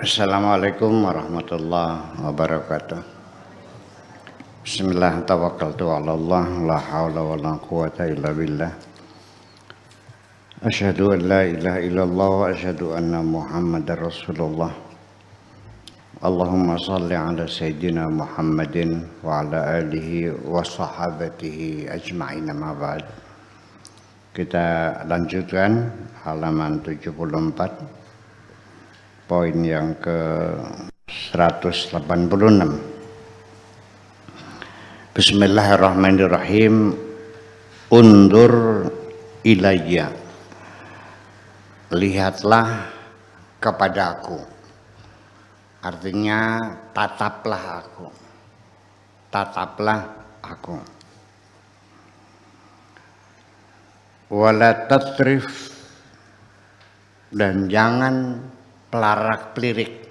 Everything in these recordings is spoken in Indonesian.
Assalamualaikum warahmatullahi wabarakatuh. Bismillah tawakkaltu ala Allah la haula wala quwata illa billah. Asyhadu an la ilaha illallah wa asyhadu anna Muhammadar Rasulullah. Allahumma salli ala sayyidina Muhammadin wa ala alihi wa sahabatihi ajma'in ma ba'd. Kita lanjutkan halaman 74. Poin yang ke 186. Bismillahirrahmanirrahim. Undur ilayya, lihatlah kepadaku. Artinya tataplah aku. Tataplah aku. Wala tatrif, dan jangan pelarak pelirik.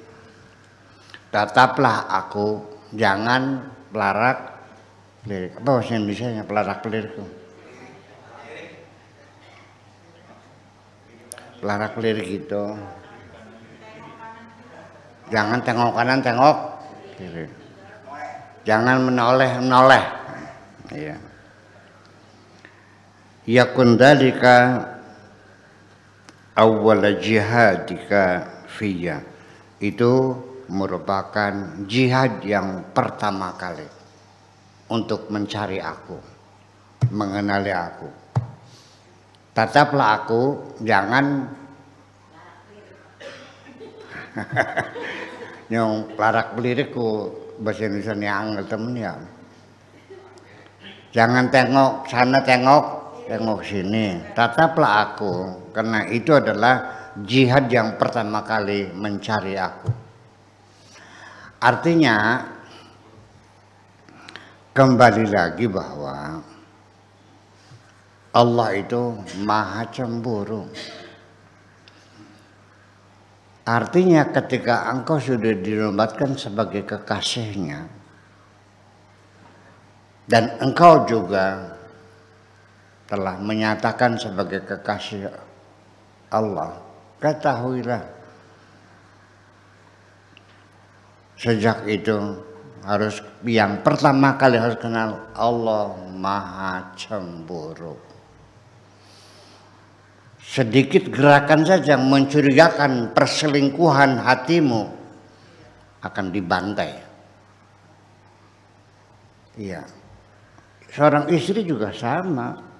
Tataplah aku, jangan pelarak pelirik. Apa bahasa Indonesia pelarak pelirik? Pelarak pelirik itu jangan tengok kanan tengok kiri. Jangan menoleh. Iya. Yakun dalika awwal jihadika fiyya, itu merupakan jihad yang pertama kali untuk mencari aku, mengenali aku. Tataplah aku, jangan nyong pelarak pelirikku bahasa Indonesia yang temen ya. Jangan tengok sana tengok sini. Tataplah aku, karena itu adalah jihad yang pertama kali mencari aku. Artinya kembali lagi bahwa Allah itu maha cemburu. Artinya ketika engkau sudah dinobatkan sebagai kekasihnya dan engkau juga telah menyatakan sebagai kekasih Allah, ketahuilah sejak itu harus yang pertama kali harus kenal Allah maha cemburu. Sedikit gerakan saja yang mencurigakan perselingkuhan hatimu akan dibantai. Iya. Seorang istri juga sama.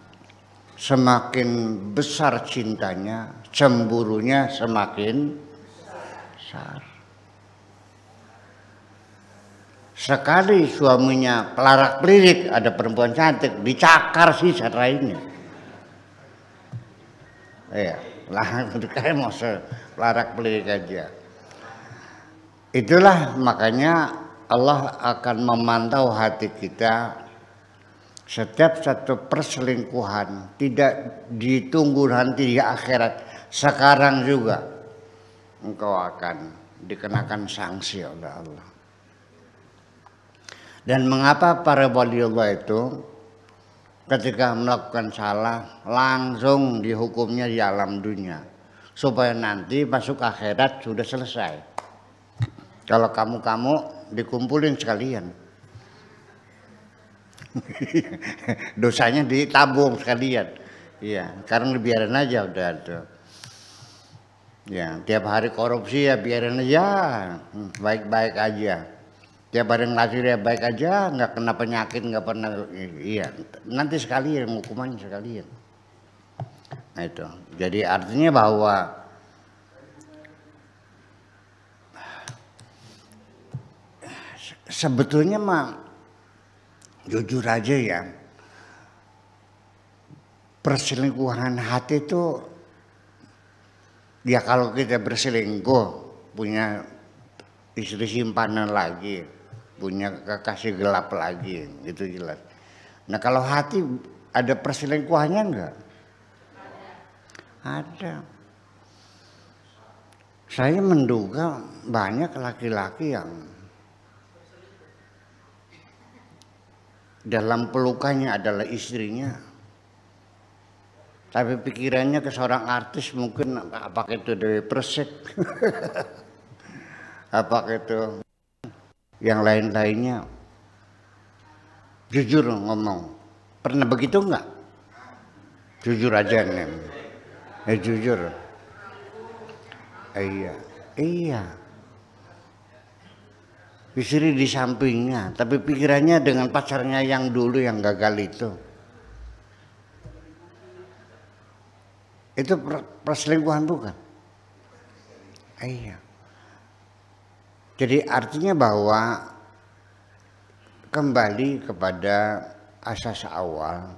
Semakin besar cintanya, cemburunya semakin besar. Sekali suaminya pelarak pelirik, ada perempuan cantik, dicakar sih lainnya. Iya, lah kayak mau pelarak pelirik aja. Itulah makanya Allah akan memantau hati kita. Setiap satu perselingkuhan tidak ditunggu nanti di akhirat, sekarang juga engkau akan dikenakan sanksi oleh Allah. Dan mengapa para waliullah itu ketika melakukan salah langsung dihukumnya di alam dunia, supaya nanti masuk akhirat sudah selesai. Kalau kamu dikumpulin sekalian. Dosanya ditabung sekalian. Iya, sekarang dibiarin aja udah tuh. Ya, tiap hari korupsi ya biarin aja, baik-baik aja. Tiap hari ngasih ya baik aja, nggak kena penyakit, nggak pernah. Iya, nanti sekalian hukumannya sekalian. Nah itu. Jadi artinya bahwa sebetulnya mah jujur aja ya, perselingkuhan hati itu ya kalau kita berselingkuh punya istri simpanan lagi, punya kekasih gelap lagi, itu jelas. Nah kalau hati ada perselingkuhannya enggak? Ada. Saya menduga banyak laki-laki yang dalam pelukannya adalah istrinya, tapi pikirannya ke seorang artis mungkin apakah itu Dewi Persik. apa itu yang lain-lainnya. Jujur ngomong, pernah begitu enggak? Jujur aja nih. Jujur. Iya, iya. Istri di sampingnya, tapi pikirannya dengan pacarnya yang dulu yang gagal itu. Itu perselingkuhan bukan? Iya. Jadi artinya bahwa kembali kepada asas awal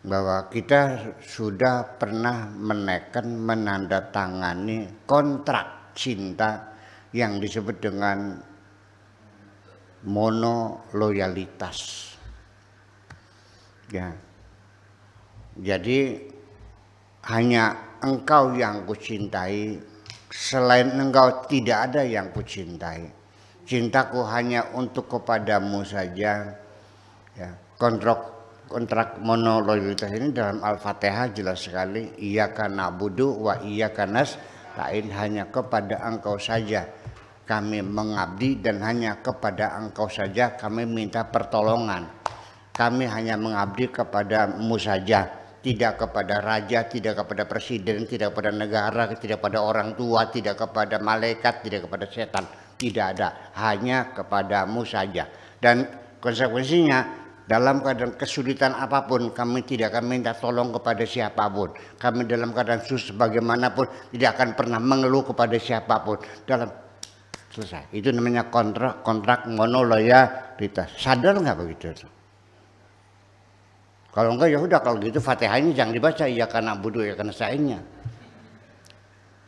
bahwa kita sudah pernah menekan menandatangani kontrak cinta yang disebut dengan monoloyalitas. Ya. Jadi hanya engkau yang kucintai, selain engkau tidak ada yang kucintai. Cintaku hanya untuk kepadamu saja. Ya, kontrak monoloyalitas ini dalam Al-Fatihah jelas sekali. Iyyaka na'budu wa iyyaka nasta'in, hanya kepada engkau saja kami mengabdi dan hanya kepada engkau saja kami minta pertolongan. Kami hanya mengabdi kepadamu saja, tidak kepada raja, tidak kepada presiden, tidak kepada negara, tidak kepada orang tua, tidak kepada malaikat, tidak kepada setan. Tidak ada, hanya kepadamu saja. Dan konsekuensinya dalam keadaan kesulitan apapun kami tidak akan minta tolong kepada siapapun. Kami dalam keadaan susah bagaimanapun tidak akan pernah mengeluh kepada siapapun. Dalam selesai. Itu namanya kontrak monoloyalitas. Sadar nggak begitu? Kalau enggak ya udah, kalau gitu Fatihah ini jangan dibaca, iyyaka na'budu wa iyyaka nasta'innya.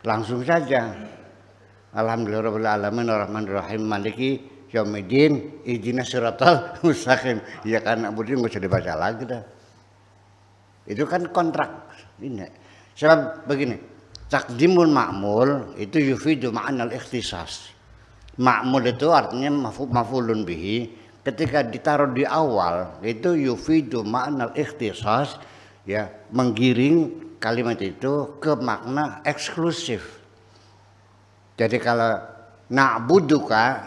Langsung saja. Alhamdulillahirabbil alamin arrahmanir rahim maliki yaumiddin ihdinas siratal mustaqim. Iyyaka na'budu enggak usah dibaca lagi dah. Itu kan kontrak. Ini. Sebab begini, taqdimul ma'mul itu yufidu ma'anal ikhtisas. Ma'mul itu artinya maf'ulun bihi. Ketika ditaruh di awal itu yufidu ma'anal ikhtisas, ya, menggiring kalimat itu ke makna eksklusif. Jadi kalau na'buduka,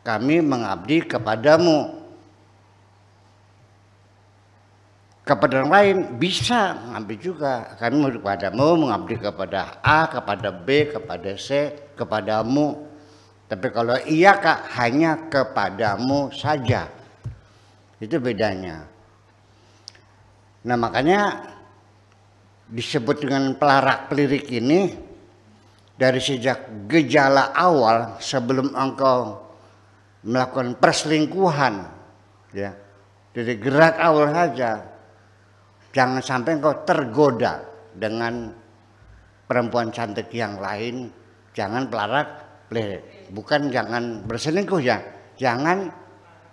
kami mengabdi kepadamu. Kepada orang lain bisa mengabdi juga. Kami mengabdi kepadamu, mengabdi kepada A, kepada B, kepada C, kepadamu. Tapi kalau iyyaka hanya kepadamu saja. Itu bedanya. Nah makanya disebut dengan pelarak pelirik ini. Dari sejak gejala awal sebelum engkau melakukan perselingkuhan, ya, dari gerak awal saja, jangan sampai engkau tergoda dengan perempuan cantik yang lain. Jangan pelarak pelirik, bukan jangan berselingkuh ya, jangan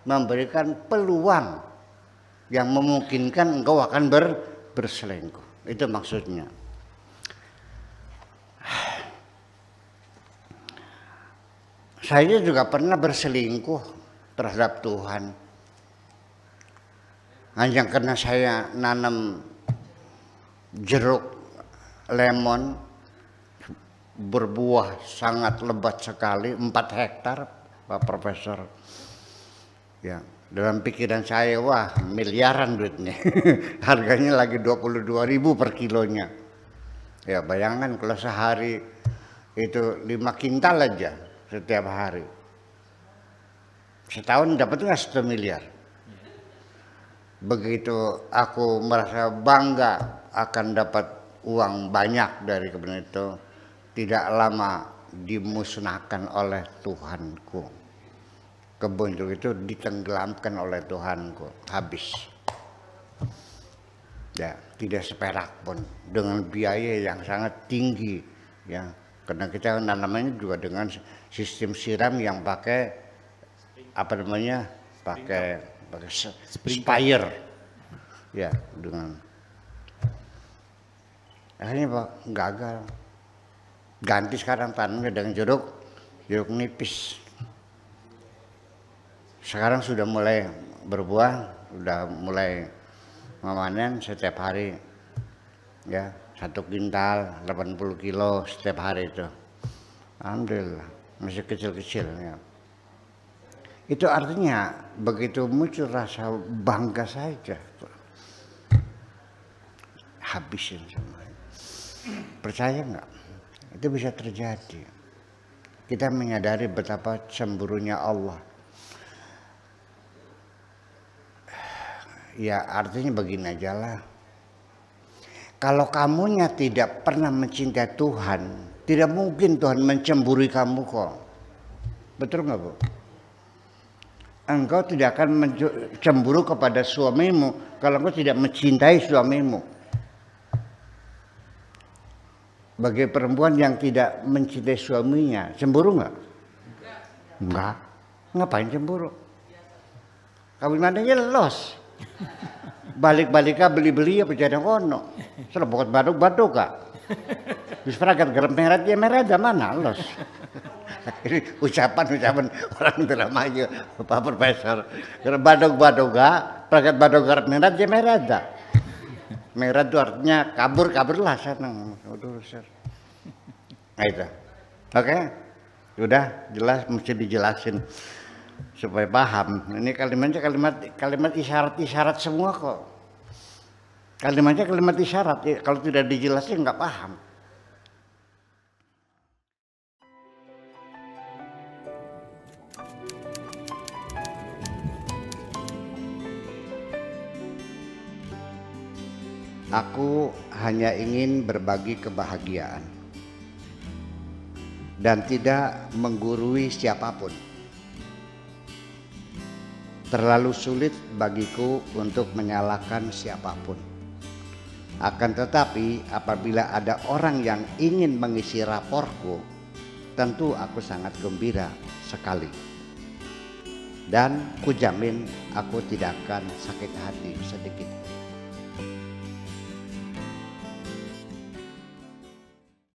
memberikan peluang yang memungkinkan engkau akan berselingkuh. Itu maksudnya. Saya juga pernah berselingkuh terhadap Tuhan. Hanya karena saya nanam jeruk lemon berbuah sangat lebat sekali, 4 hektar, Pak Profesor. Ya, dalam pikiran saya, wah miliaran duitnya. Harganya lagi 22.000 per kilonya. Ya, bayangkan kalau sehari itu 5 kintal aja. Setiap hari. Setahun dapat nggak 1 miliar. Begitu aku merasa bangga akan dapat uang banyak dari kebun itu, tidak lama dimusnahkan oleh Tuhanku. Kebun itu ditenggelamkan oleh Tuhanku, habis. Ya, tidak seperak pun, dengan biaya yang sangat tinggi, ya. Karena kita nanamnya juga dengan sistem siram yang pakai apa namanya, pakai sprayer, ya, dengan akhirnya Pak gagal. Ganti sekarang tanamnya dengan jeruk nipis. Sekarang sudah mulai berbuah, sudah mulai memanen setiap hari, ya. 1 kintal 80 kilo setiap hari itu. Alhamdulillah. masih kecil-kecil ya. Itu artinya begitu muncul rasa bangga saja, habisin semuanya. Percaya nggak? Itu bisa terjadi. Kita menyadari betapa cemburunya Allah. Ya artinya begini aja lah. Kalau kamunya tidak pernah mencintai Tuhan, tidak mungkin Tuhan mencemburi kamu kok. Betul nggak, Bu? Engkau tidak akan cemburu kepada suamimu kalau engkau tidak mencintai suamimu. Bagi perempuan yang tidak mencintai suaminya, cemburu nggak? Enggak. Ngapain cemburu? Kawin mananya los. Balik-baliknya beli-beli apa jadi kono. Selebokot baduk-baduk kak. Bis peragat gerem merah dia merah ada mana los. Ini ucapan orang tua maju, Pak Profesor. Baduk-baduk kak, peragat baduk gerem merah dia merah ada. Merah itu artinya kabur lah sana. Nah itu, oke, udah jelas mesti dijelasin supaya paham. Ini kalimatnya kalimat isyarat semua kok. Kalimatnya kalimat isyarat. Kalau tidak dijelasin nggak paham. Aku hanya ingin berbagi kebahagiaan dan tidak menggurui siapapun. Terlalu sulit bagiku untuk menyalahkan siapapun. Akan tetapi apabila ada orang yang ingin mengisi raporku, tentu aku sangat gembira sekali. Dan kujamin aku tidak akan sakit hati sedikit.